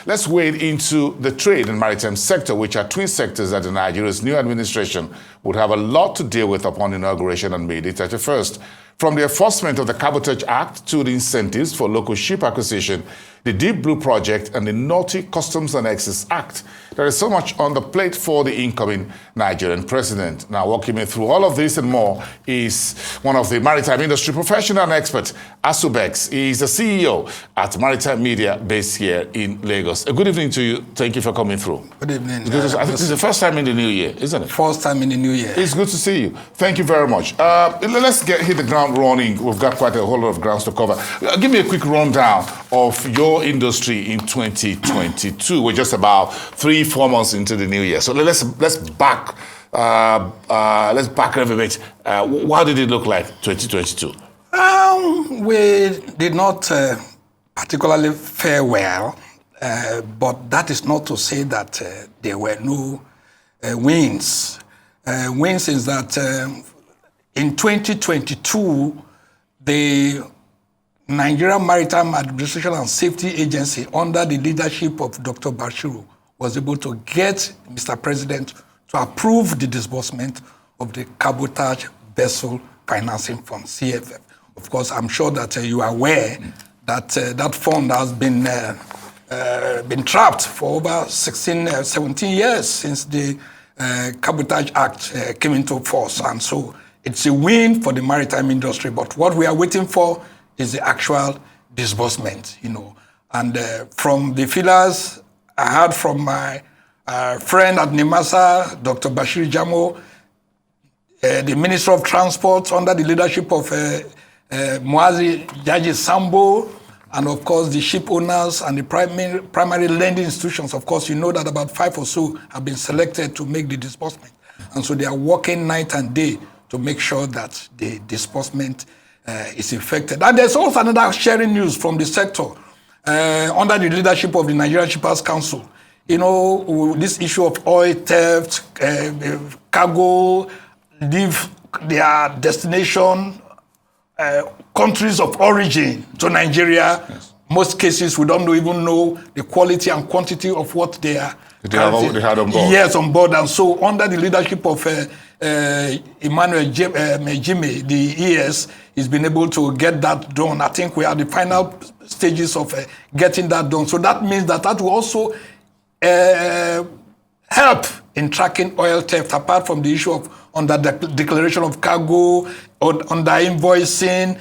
let's wade into the trade and maritime sector, which are twin sectors that Nigeria's new administration would have a lot to deal with upon inauguration on May the 31st. From the enforcement of the Cabotage Act to the incentives for local ship acquisition, the Deep Blue Project, and the Naughty Customs and Excise Act. There is so much on the plate for the incoming Nigerian president. Now, walking me through all of this and more is one of the maritime industry professional and expert, Beks. He is the CEO at Maritime Media based here in Lagos. Good evening to you. Thank you for coming through. Good evening. I think this is the first time in the new year, isn't it? First time in the new year. It's good to see you. Thank you very much. Let's hit the ground running. We've got quite a whole lot of grounds to cover. Give me a quick rundown of your industry in 2022. We're just about 3-4 months into the new year. So let's back a little bit. How did it look like 2022? We did not particularly fare well, but that is not to say that there were no wins. Wins is that in 2022, the Nigerian Maritime Administration and Safety Agency, under the leadership of Dr. Bashiru, was able to get Mr. President to approve the disbursement of the Cabotage Vessel Financing Fund, CFF. Of course, I'm sure that you are aware that that fund has been trapped for over 17 years since the Cabotage Act came into force. And so it's a win for the maritime industry. But what we are waiting for is the actual disbursement, And from the feelers I heard from my friend at NIMASA, Dr. Bashir Jamo, the Minister of Transport under the leadership of Muazi Jaji Sambo, and of course the ship owners and the primary lending institutions. Of course, you know that about 5 or so have been selected to make the disbursement. And so they are working night and day to make sure that the disbursement is effected. And there's also another sharing news from the sector under the leadership of the Nigerian Shippers Council. This issue of oil theft, cargo, leave their destination, countries of origin to Nigeria. Yes. Most cases, we don't even know the quality and quantity of what they are. They had on board. Yes, on board. And so under the leadership of Emmanuel Mejime, the ES, has been able to get that done. I think we are at the final stages of getting that done. So that means that will also help in tracking oil theft, apart from the issue of under the declaration of cargo, under invoicing,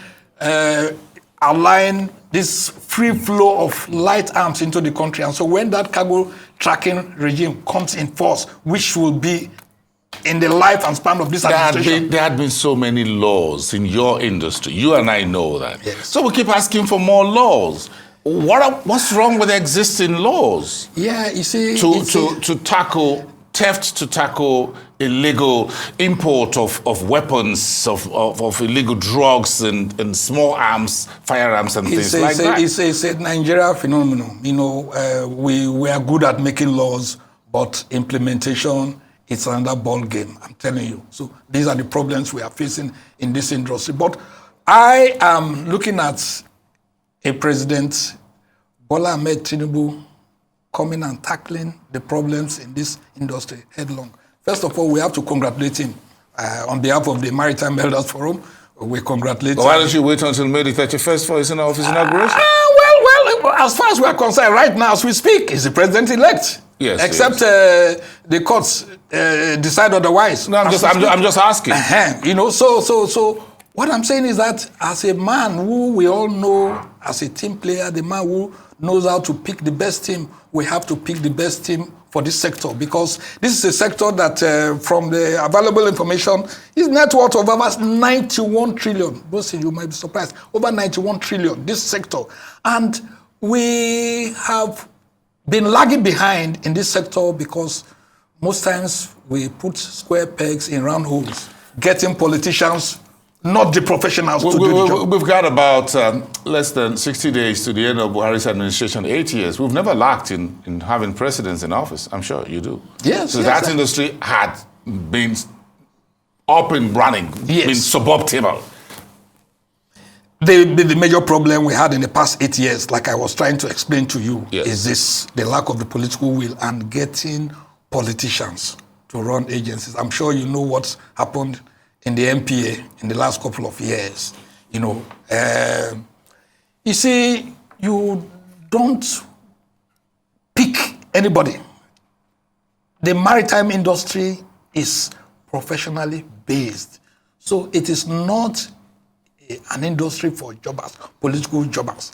allowing this free flow of light arms into the country. And so when that cargo tracking regime comes in force, which will be in the life and span of this administration. There had been so many laws in your industry. You and I know that. Yes. So we keep asking for more laws. What's wrong with existing laws? Yeah, you see... To tackle theft, to tackle illegal import of weapons, of illegal drugs and small arms, firearms and things like that. It's a Nigeria phenomenon. We are good at making laws, but implementation, it's another ball game, I'm telling you. So these are the problems we are facing in this industry. But I am looking at a president, Bola Ahmed Tinubu, coming and tackling the problems in this industry headlong. First of all, we have to congratulate him. On behalf of the Maritime Elders Forum, we congratulate him. Why don't you wait until May the 31st for his office inauguration? Well, as far as we are concerned, right now as we speak, he's the president-elect. Yes. Except the courts decide otherwise. No, I'm just asking. So what I'm saying is that as a man who we all know as a team player, the man who knows how to pick the best team, we have to pick the best team for this sector, because this is a sector that, from the available information, is net worth of over 91 trillion. Most of you might be surprised. Over 91 trillion, this sector. And we have been lagging behind in this sector because most times we put square pegs in round holes, getting politicians, not the professionals, to do the job. We've got about less than 60 days to the end of Buhari's administration, 8 years. We've never lacked in having presidents in office. I'm sure you do. Yes. So that industry had been up and running, been suboptimal. The major problem we had in the past 8 years, like I was trying to explain to you, Yes. is this: the lack of the political will and getting politicians to run agencies. I'm sure you know what's happened in the MPA in the last couple of years. You see, you don't pick anybody. The maritime industry is professionally based. So it is not an industry for jobbers, political jobbers.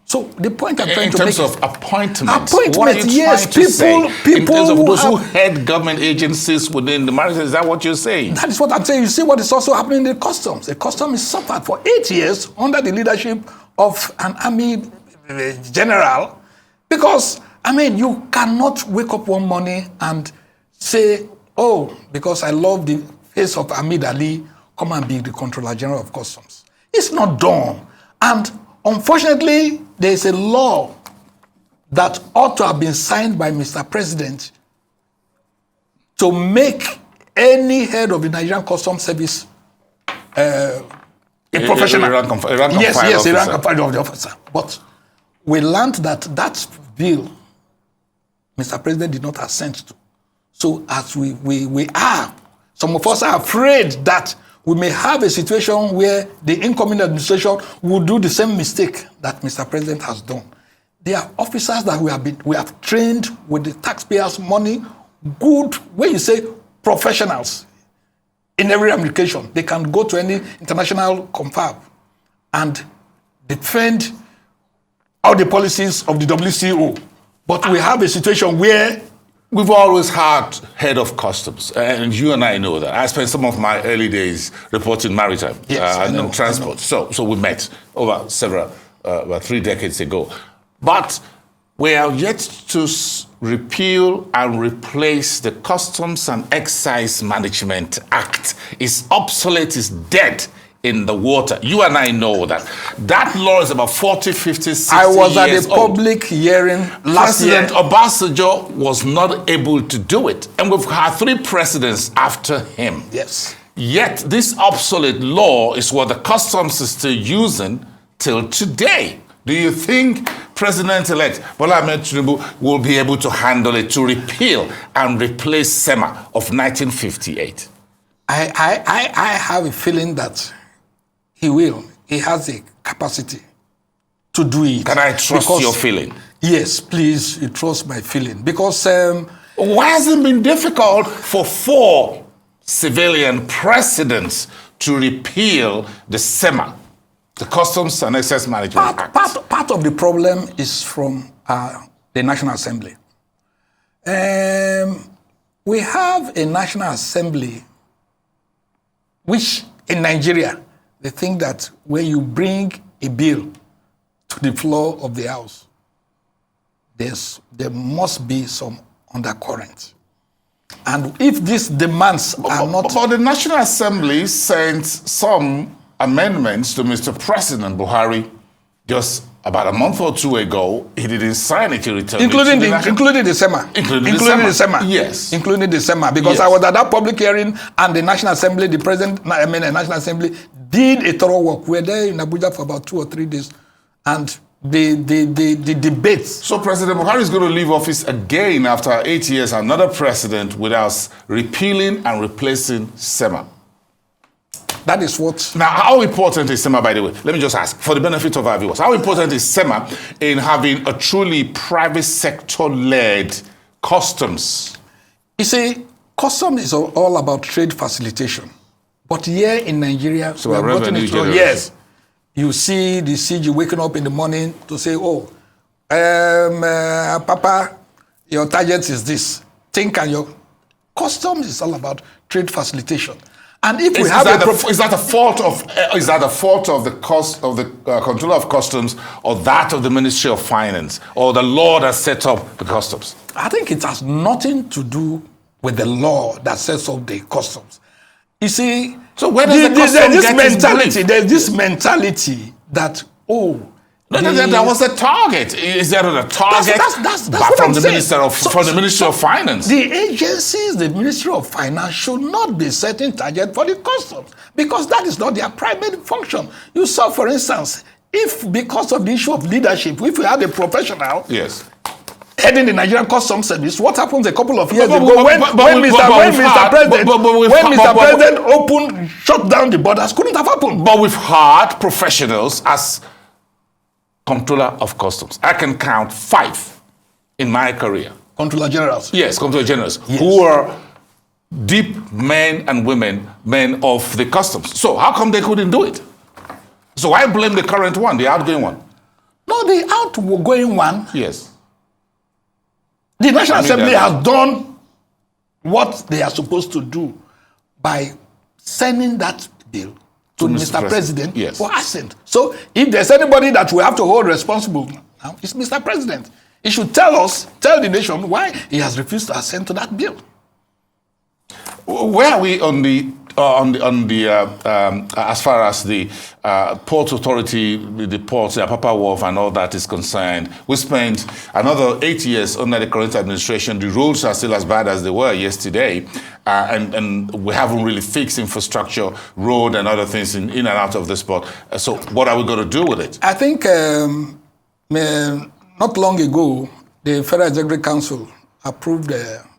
So the point I'm trying to make in terms of appointments, what are you yes, trying to say? people in terms of who those who head government agencies within the maritime, is that what you're saying? That is what I'm saying. You see what is also happening in the customs. The customs is suffered for 8 years under the leadership of an army general, because, I mean, you cannot wake up one morning and say, oh, because I love the face of Ahmed Ali, come and be the Controller General of Customs. It's not done. And unfortunately, there is a law that ought to have been signed by Mr. President to make any head of the Nigerian Customs Service a professional. A rank and Yes, file a officer. rank and file of the officer. But we learned that bill, Mr. President did not assent to. So as we are, some of us are afraid that we may have a situation where the incoming administration will do the same mistake that Mr. President has done. There are officers that we have trained with the taxpayers' money, good, when you say professionals in every ramification. They can go to any international confab and defend all the policies of the WCO. But we have a situation where we've always had head of customs, and you and I know that. I spent some of my early days reporting maritime and transport. So we met over about 3 decades ago. But we are yet to repeal and replace the Customs and Excise Management Act. It's obsolete, it's dead in the water. You and I know that. That law is about 40, 50, 60 years old. I was at a public hearing last year. President Obasanjo was not able to do it. And we've had 3 presidents after him. Yes. Yet this obsolete law is what the customs is still using till today. Do you think President-elect Bola Ahmed Tinubu will be able to handle it, to repeal and replace SEMA of 1958? I have a feeling that he will. He has a capacity to do it. Can I trust your feeling? Yes, please, you trust my feeling. Because why has it been difficult for 4 civilian presidents to repeal the SEMA, the Customs and Excise Management Act? Part of the problem is from the National Assembly. We have a National Assembly which, in Nigeria, they think that when you bring a bill to the floor of the House, there must be some undercurrent. And if these demands are not... But the National Assembly sent some amendments to Mr. President Buhari just about a month or 2 ago. He didn't sign it, he returned including it to including the SEMA. Including the SEMA. Yes. Including the SEMA. Because yes. I was at that public hearing and the National Assembly, the National Assembly did a thorough work. We were there in Abuja for about 2 or 3 days. And the debates. So President Buhari is going to leave office again after 8 years, another president, without repealing and replacing SEMA. That is what... Now, how important is SEMA, by the way? Let me just ask, for the benefit of our viewers, how important is SEMA in having a truly private sector-led customs? You see, customs is all about trade facilitation. But here in Nigeria, so we're gotten it wrong. Yes. You see the CG waking up in the morning to say, oh, Papa, your target is this. Think and your... Customs is all about trade facilitation. And if we have is that the fault of the cost of the controller of customs, or that of the Ministry of Finance, or the law that set up the customs? I think it has nothing to do with the law that sets up the customs. You see, so where does the customs get its belief? There's this mentality that, oh, That was the target. Is there a target that's what from I'm the saying. Ministry of Finance? The agencies, the Ministry of Finance, should not be setting target for the customs because that is not their primary function. You saw, for instance, if because of the issue of leadership, if we had a professional heading the Nigerian Customs Service, what happens a couple of years ago when Mr. President shut down the borders, couldn't have happened. But we've had professionals as Controller of Customs. I can count 5 in my career. Controller Generals. Yes, Controller Generals, who are deep men and women, men of the customs. So how come they couldn't do it? So I blame the current one, the outgoing one. No, the outgoing one. Yes. The National Assembly has done what they are supposed to do by sending that bill to Mr. President for assent. So if there's anybody that we have to hold responsible now, it's Mr. President. He should tell the nation why he has refused to assent to that bill. Where are we on the as far as the Port Authority, the ports, the Apapa Wharf and all that is concerned? We spent another 8 years under the current administration. The roads are still as bad as they were yesterday, and we haven't really fixed infrastructure, road and other things in and out of this port. So what are we going to do with it? I think not long ago, the Federal Executive Council approved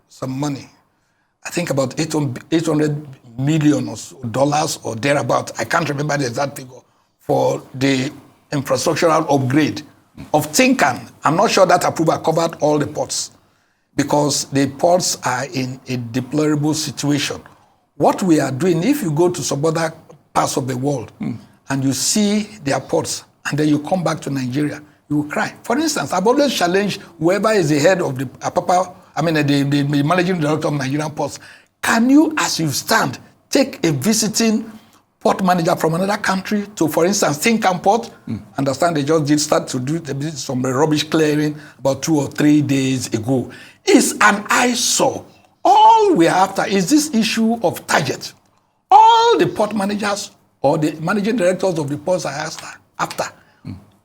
some money. I think about $800 million or thereabout. I can't remember the exact figure for the infrastructural upgrade of Tinkan. I'm not sure that approval covered all the ports because the ports are in a deplorable situation. What we are doing, if you go to some other parts of the world and you see their ports and then you come back to Nigeria, you will cry. For instance, I've always challenged whoever is the head of the the managing director of Nigerian ports. Can you, as you stand, take a visiting port manager from another country to, for instance, Tinkan Port? Understand they just did start to do some rubbish clearing about 2 or 3 days ago. It's an eyesore. All we are after is this issue of target. All the port managers or the managing directors of the ports are after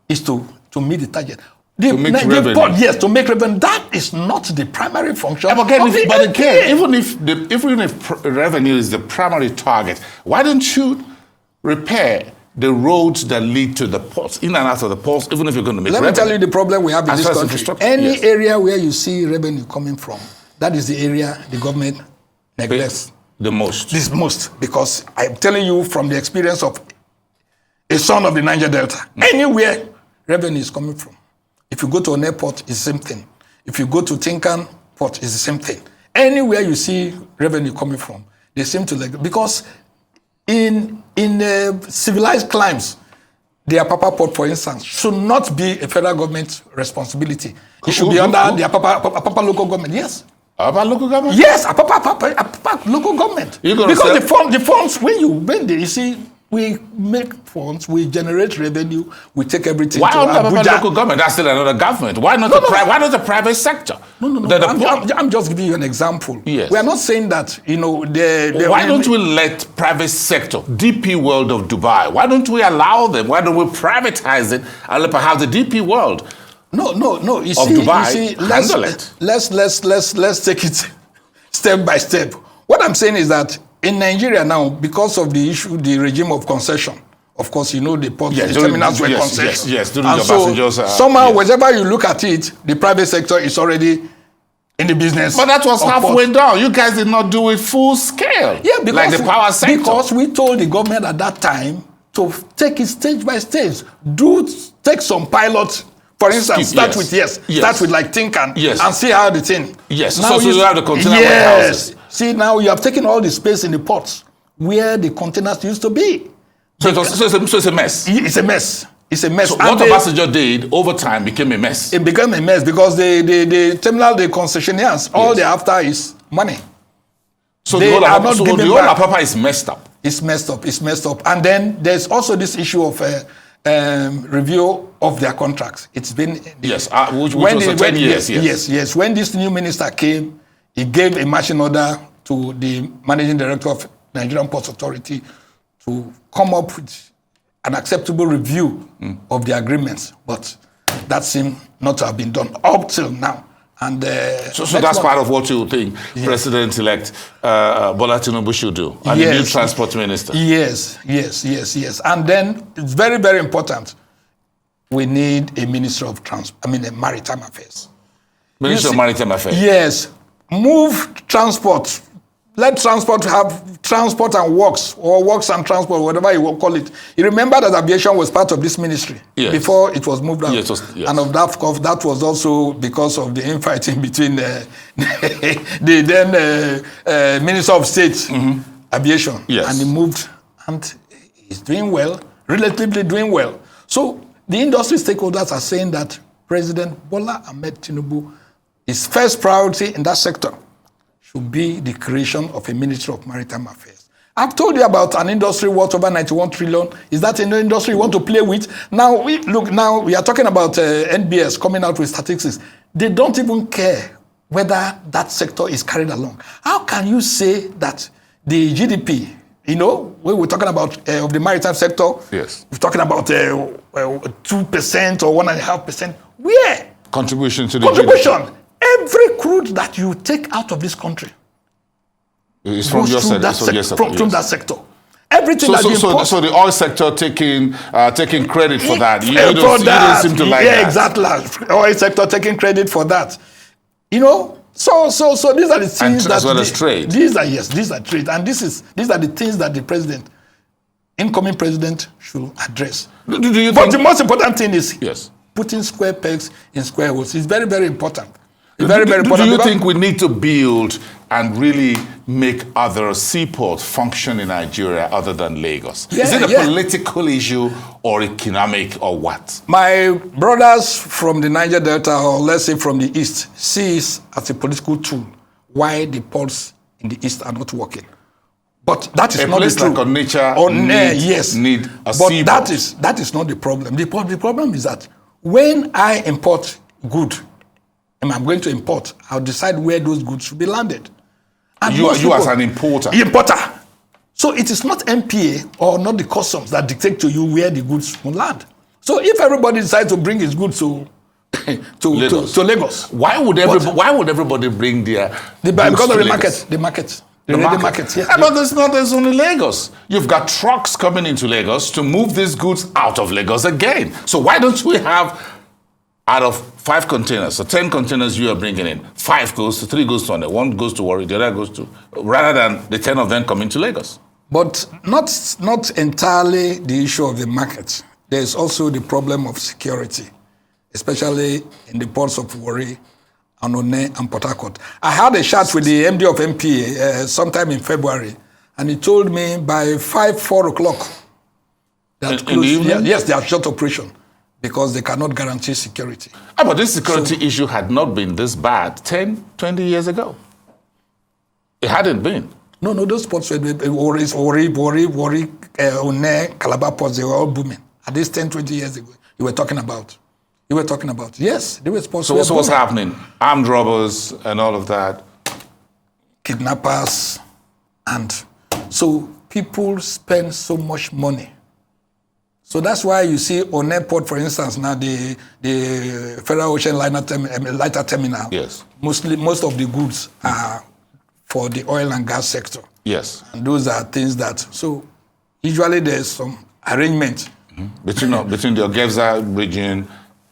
is to meet the target. To make revenue. To make revenue. That is not the primary function. Even if revenue is the primary target, why don't you repair the roads that lead to the ports, in and out of the ports, even if you're going to make revenue? Let me tell you the problem we have in this country. Any area where you see revenue coming from, that is the area the government neglects. The most. This most, because I'm telling you from the experience of a son of the Niger Delta, anywhere revenue is coming from. If you go to an airport, it's the same thing. If you go to Tinkan Port, it's the same thing. Anywhere you see revenue coming from, they seem to like, because in civilized climes, the Apapa Port, for instance, should not be a federal government responsibility. It should be under the Apapa local government. Yes. Apapa local government? Yes, Apapa local government. Because the funds, when you see, we make funds, we generate revenue, we take everything to Abuja. Why local government? That's still another government. Why not the private sector? No. I'm just giving you an example. Yes. We are not saying that, why don't we let private sector, DP World of Dubai, why don't we allow them? Why don't we privatize it and let perhaps the DP World? No. You Dubai see, handle it. Let's take it step by step. What I'm saying is that in Nigeria now, because of the issue, the regime of concession, of course, the ports, the terminals were concession. Yes, and so somehow, whenever you look at it, the private sector is already in the business. But that was halfway down. You guys did not do it full scale. Yeah, because like the power sector. Because we told the government at that time to take it stage by stage. Take some pilots. For instance, start with like Tinkan and see how the thing. Yes. Now so you have the container warehouses. See, now you have taken all the space in the ports where the containers used to be. So it's a mess. It's a mess. It's a mess. So what Obasanjo did over time became a mess. It became a mess because the terminal, the concessionaires, all they're after is money. So the whole Apapa is messed up. It's messed up. And then there's also this issue of review of their contracts. It's been which was 10 years. Yes. When this new minister came, he gave a marching order to the managing director of Nigerian Ports Authority to come up with an acceptable review of the agreements, but that seemed not to have been done up till now. And so that's part of what you think President-elect Bola Tinubu should do, and the new transport minister. Yes. And then it's very, very important. We need a minister of maritime affairs. Minister of Maritime Affairs. Yes, move transport. Let transport have transport and works, or works and transport, whatever you will call it. You remember that aviation was part of this ministry before it was moved out. Yes. And of that was also because of the infighting between the then Minister of State Aviation. Yes. And he moved, and he's doing well, relatively doing well. So the industry stakeholders are saying that President Bola Ahmed Tinubu, his first priority in that sector should be the creation of a Ministry of Maritime Affairs. I've told you about an industry worth over 91 trillion. Is that an industry you want to play with? Now we are talking about NBS coming out with statistics. They don't even care whether that sector is carried along. How can you say that the GDP, when we're talking about of the maritime sector, yes, we're talking about 2% or 1.5%. Where? Contribution to the GDP. Every crude that you take out of this country is from your sector. From that sector. Everything so the oil sector taking credit for that. You don't seem to like that. Yeah, exactly. Oil sector taking credit for that. So these are the things as well as trade. These are trade, and these are the things that the incoming president should address. But the most important thing is putting square pegs in square holes. It's very, very important. Very, very important. Do you think we need to build and really make other seaports function in Nigeria other than Lagos? Is it a political issue or economic or what? My brothers from the Niger Delta, or let's say from the East, see it as a political tool why the ports in the East are not working. But that is not the truth. Like Onitsha need a seaport. But that is not the problem. The problem is that when I import good, and I'm going to import, I'll decide where those goods should be landed. And you as an importer. Importer. So it is not MPA or not the customs that dictate to you where the goods will land. So if everybody decides to bring his goods to Lagos, why would everybody bring their because of the market. The market. Yeah. But there's only Lagos. You've got trucks coming into Lagos to move these goods out of Lagos again. So why don't we have, out of 5 containers, so 10 containers you are bringing in, 3 goes to Onitsha, 1 goes to Warri, the other goes to, rather than the 10 of them coming to Lagos? But not entirely the issue of the market. There's also the problem of security, especially in the ports of Warri, Anone, and Port Harcourt. I had a chat with the MD of MPA sometime in February, and he told me by 4 o'clock that in the evening? Yes, they are short operation because they cannot guarantee security. But this security issue had not been this bad 10, 20 years ago. It hadn't been. No, those ports were Warri, One, Calabar ports, they were all booming. At least 10, 20 years ago, you were talking about. Yes, they were supposed to. So what's happening? Armed robbers and all of that? Kidnappers. And so people spend so much money. So that's why you see on airport, for instance, now the Federal Ocean Lighter Terminal. Yes. Most of the goods are for the oil and gas sector. Yes. And those are things that, so usually there's some arrangement. Between the Ogevza region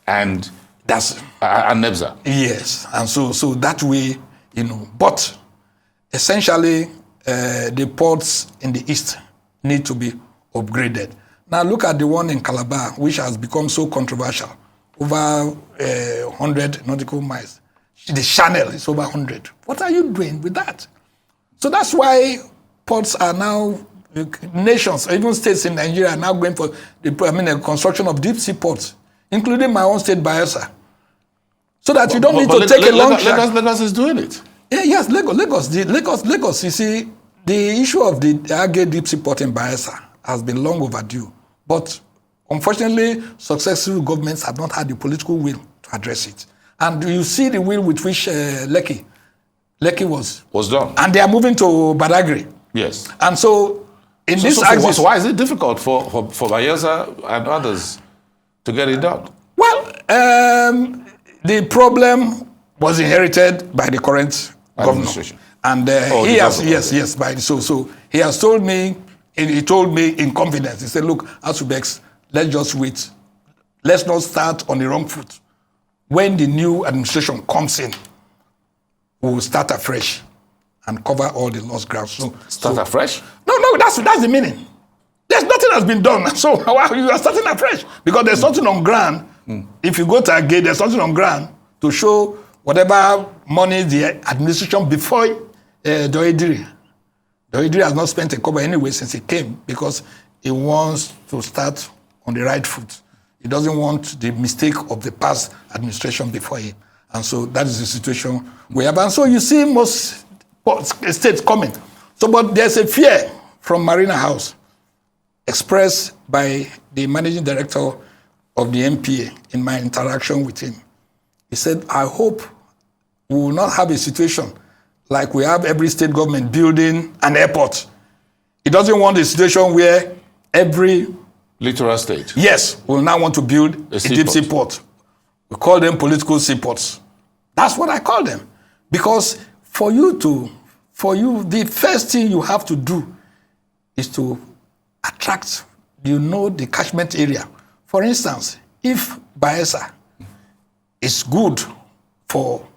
and Nebza. Yes. And so that way, but essentially the ports in the east need to be upgraded. Now look at the one in Calabar, which has become so controversial, over 100 nautical miles. The channel is over 100. What are you doing with that? So that's why ports are now, nations, even states in Nigeria are now going for the construction of deep sea ports, including my own state, Bayelsa. So that you don't need to take a long track. Lagos is doing it. Yes, Lagos. You see, the issue of the Agge deep sea port in Bayelsa has been long overdue. But unfortunately, successful governments have not had the political will to address it. And you see the will with which Lekki was done. And they are moving to Badagry. Yes. And so In So, this so axis, why is it difficult for Bayelsa and others to get it done? well, the problem was inherited by the current governor. Administration. And he has, yes, so he has told me, he told me in confidence, he said, look, as to Beks, let's just wait. Let's not start on the wrong foot. When the new administration comes in, we will start afresh and cover all the lost ground. So Start afresh? No, that's the meaning. There's nothing has been done. So you are starting afresh. Because there's something on ground. If you go to a gate, there's something on ground to show whatever money the administration before Doediri. Doediri has not spent a kobo anyway since he came because he wants to start on the right foot. He doesn't want the mistake of the past administration before him. And so that is the situation we have. And so you see most states coming. So, but there's a fear from Marina House expressed by the managing director of the MPA in my interaction with him. He said, I hope we will not have a situation like we have every state government building an airport. He doesn't want a situation where every Littoral state. yes will now want to build a deep sea port. We call them political seaports. That's what I call them. Because the first thing you have to do is to attract, the catchment area. For instance, if Bayelsa is good for,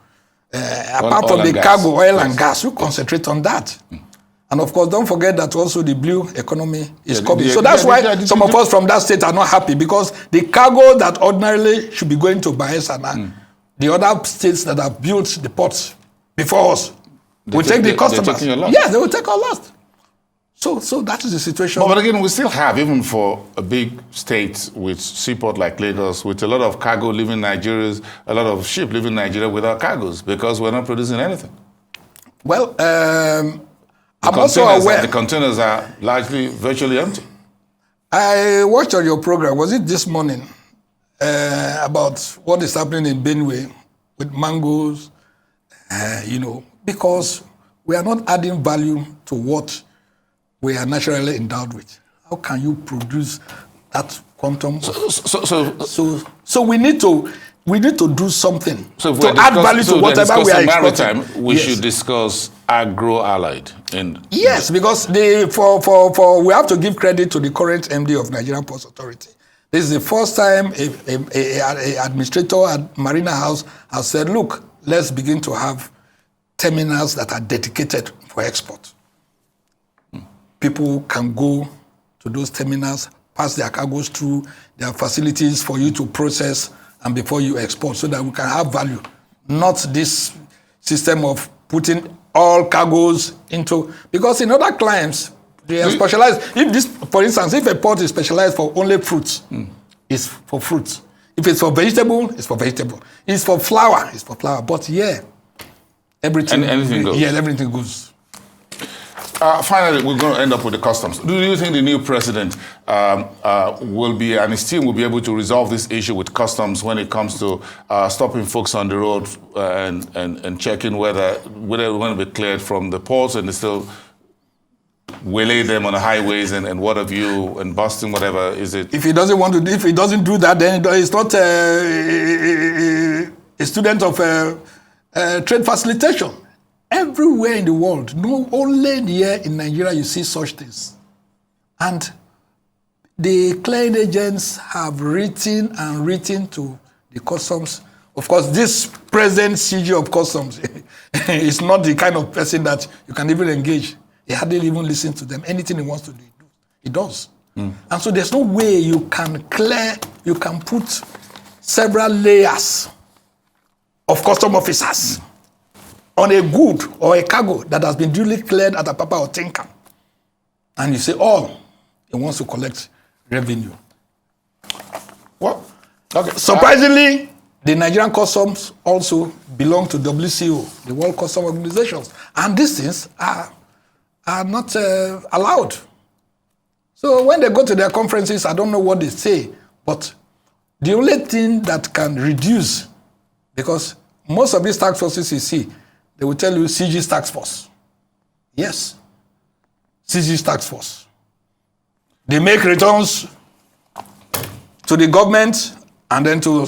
apart from the cargo, oil and gas, you concentrate on that. And of course, don't forget that also the blue economy is coming. So that's why some of us from that state are not happy, because the cargo that ordinarily should be going to Bayelsa now, the other states that have built the ports before us will take the customers. Yes, they will take our loss. So that is the situation. But again, we still have, even for a big state with seaport like Lagos, with a lot of cargo leaving Nigeria, a lot of ship leaving Nigeria without cargoes because we're not producing anything. Well, I'm also aware. The containers are largely virtually empty. I watched on your program, was it this morning, about what is happening in Benue with mangoes, because we are not adding value to what we are naturally endowed with. How can you produce that quantum? So we need to do something to add value to whatever we are exporting. Maritime, we should discuss agro-allied. Yes, because we have to give credit to the current MD of Nigerian Ports Authority. This is the first time a administrator at Marina House has said, look, let's begin to have terminals that are dedicated for export. People can go to those terminals, pass their cargoes through, there are facilities for you to process and before you export, so that we can have value. Not this system of putting all cargoes into, because in other clients, they are specialized. For instance, if a port is specialized for only fruits, it's for fruits. If it's for vegetable, it's for vegetable. It's for flour, it's for flour. But everything goes. Yeah, everything goes. Finally, we're going to end up with the customs. Do you think the new president will be, and his team will be able to resolve this issue with customs when it comes to stopping folks on the road and checking whether they're going to be cleared from the ports and they still waylay them on the highways and what have you, and busting whatever is it? If he doesn't do that, then he's not a student of trade facilitation. Everywhere in the world, no, only here in Nigeria you see such things. And the clearing agents have written to the customs. Of course, this present CG of customs is not the kind of person that you can even engage. He hardly even listen to them. Anything he wants to do, he does. And so there's no way you can put several layers of custom officers on a good or a cargo that has been duly cleared at a Papa or Tinker. And you say, he wants to collect revenue. What? Okay. Surprisingly, the Nigerian customs also belong to WCO, the World Customs Organizations. And these things are not allowed. So when they go to their conferences, I don't know what they say, but the only thing that can reduce, because most of these tax forces you see, they will tell you CG's tax force. Yes, CG's tax force. they make returns to the government and then to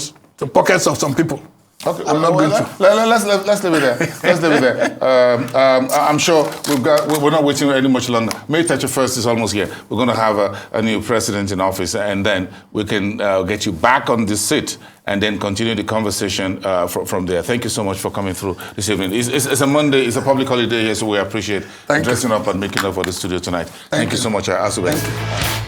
pockets of some people. Okay, I'm not going to. Let's leave it there. Let's leave it there. I'm sure we're not waiting any much longer. May 31st is almost here. We're going to have a new president in office, and then we can get you back on this seat and then continue the conversation from there. Thank you so much for coming through this evening. It's a Monday, it's a public holiday here, so we appreciate dressing up and making up for the studio tonight. Thank you so much, Asube. Thank you.